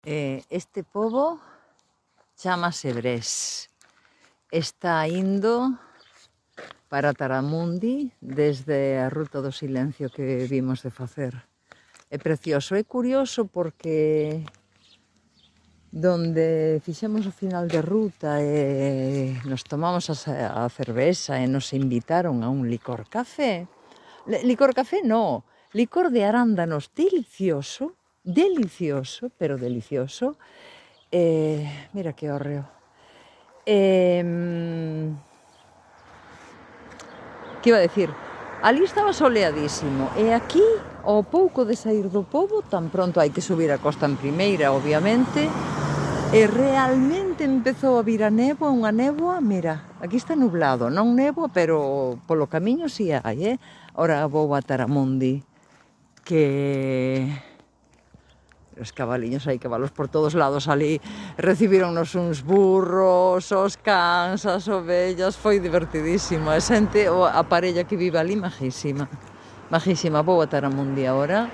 Este pobo chámase Brés. Está indo para Taramundi desde a Ruta do Silencio que vimos de facer. É precioso, é curioso porque donde fixemos o final de ruta e nos tomamos a cerveza e nos invitaron a un licor café. Licor café no, licor de arándanos delicioso, delicioso, pero delicioso. Mira que hórreo. Que iba a decir? Ali estaba soleadísimo e aquí, ao pouco de sair do pobo, tan pronto hai que subir a costa en primeira, obviamente, e realmente empezou a vir a néboa, unha néboa, mira, aquí está nublado, non néboa, pero polo camiño si hai, Ora vou a Taramundi, que os cabaliños, hai cabalos por todos lados ali, recibironnos uns burros, os cans, as ovellas, foi divertidísimo, a xente, a parella que vive ali, majísima, majísima. Vou a Taramundi agora.